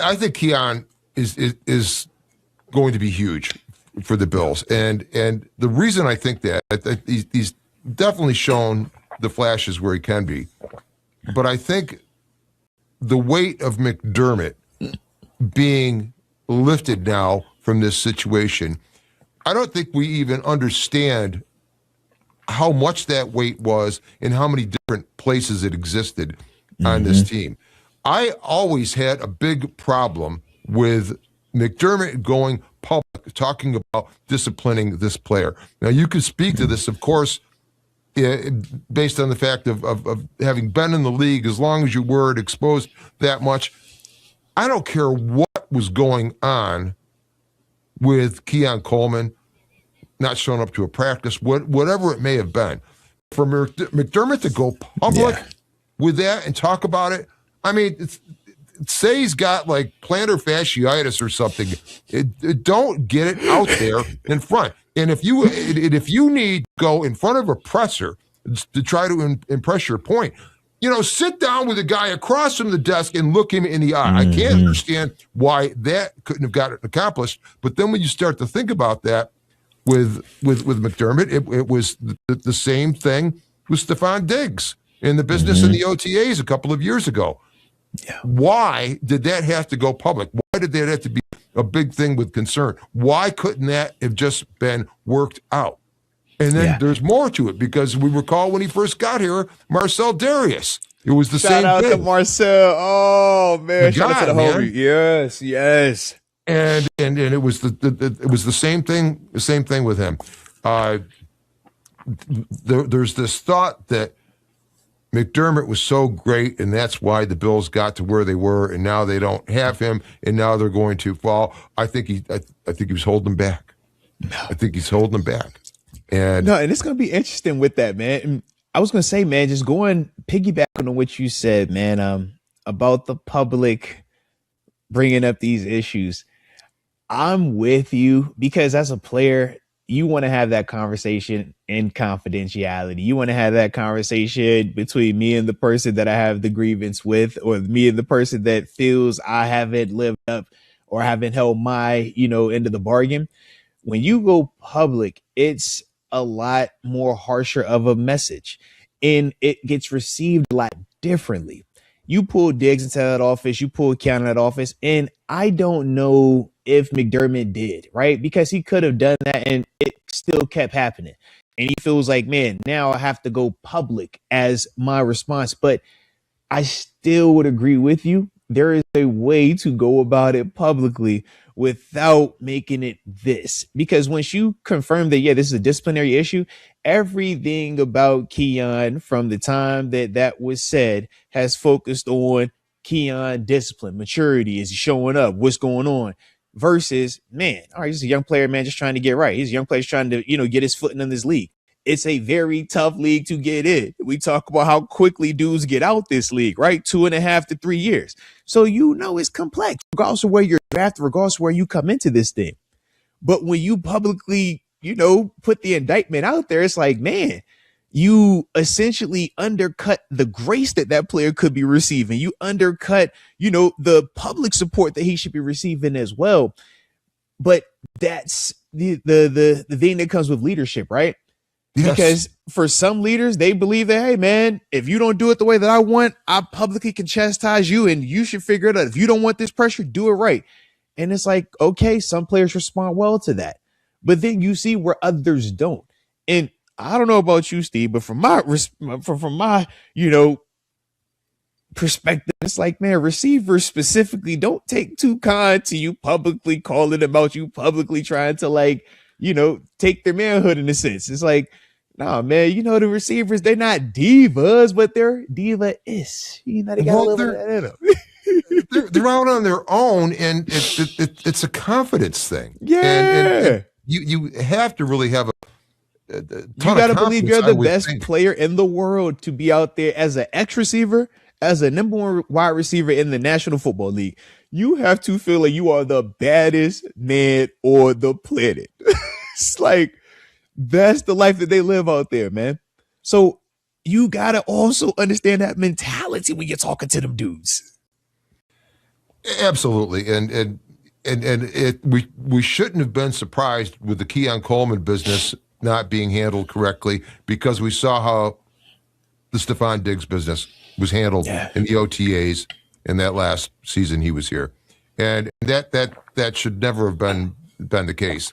I think Keon is going to be huge for the Bills, and the reason I think that he's definitely shown the flashes where he can be, but I think the weight of McDermott being lifted now from this situation, I don't think we even understand how much that weight was and how many different places it existed on this team. I always had a big problem with McDermott going public, talking about disciplining this player. Now, you could speak to this, of course, based on the fact of having been in the league as long as you were exposed that much. I don't care what was going on with Keon Coleman not showing up to a practice, whatever it may have been. For McDermott to go public with that and talk about it, I mean, say he's got like plantar fasciitis or something. Don't get it out there in front. And if you need to go in front of a presser to try to impress your point, sit down with a guy across from the desk and look him in the eye. I can't understand why that couldn't have gotten accomplished. But then when you start to think about that with McDermott, it was the same thing with Stephon Diggs in the business in the OTAs a couple of years ago. Yeah. Why did that have to go public? Why did that have to be a big thing with concern? Why couldn't that have just been worked out? And then there's more to it, because we recall when he first got here, Marcel Darius. It was the same thing. Shout out to Marcel. Oh man, shout out to the homie. Yes. And it was the same thing. The same thing with him. There's this thought that McDermott was so great, and that's why the Bills got to where they were, and now they don't have him, and now they're going to fall. I think he was holding them back. I think he's holding them back. And it's going to be interesting with that, man. And I was going to say, man, just piggyback on what you said, man, about the public bringing up these issues. I'm with you, because as a player, you want to have that conversation in confidentiality. You want to have that conversation between me and the person that I have the grievance with, or me and the person that feels I haven't lived up or haven't held my, end of the bargain. When you go public, it's a lot more harsher of a message, and it gets received a lot differently. You pull Diggs into that office, you pull Keon out of that office, and I don't know if McDermott did, right? Because he could have done that and it still kept happening. And he feels like, man, now I have to go public as my response. But I still would agree with you. There is a way to go about it publicly without making it this. Because once you confirm that, this is a disciplinary issue, everything about Keon from the time that was said has focused on Keon discipline, maturity. Is he showing up? What's going on? Versus, man, all right, he's a young player, man, just trying to get right. He's a young player trying to, get his footing in this league. It's a very tough league to get in. We talk about how quickly dudes get out this league, right? 2.5 to 3 years. So, it's complex, regardless of where you're drafted, regardless of where you come into this thing. But when you publicly, put the indictment out there, it's like, man, you essentially undercut the grace that player could be receiving. You undercut, the public support that he should be receiving as well. But that's the thing that comes with leadership, right? Yes. Because for some leaders, they believe that, hey, man, if you don't do it the way that I want, I publicly can chastise you, and you should figure it out. If you don't want this pressure, do it right. And it's like, okay, some players respond well to that. But then you see where others don't. And I don't know about you, Steve, but from my perspective, it's like, man, receivers specifically don't take too kind to you publicly calling about you, publicly trying to take their manhood in a sense. It's like, nah, man, the receivers, they're not divas, but they're diva-ish. They got a little bit of that in them. they're out on their own, and it's a confidence thing. Yeah. And you have to really have you got to believe you're the best player in the world to be out there as an X receiver, as a number one wide receiver in the National Football League. You have to feel like you are the baddest man on the planet. It's like, that's the life that they live out there, man. So you got to also understand that mentality when you're talking to them dudes. Absolutely, and we shouldn't have been surprised with the Keon Coleman business not being handled correctly because we saw how the Stephon Diggs business was handled Yeah. in the OTAs in that last season he was here, and that should never have been the case.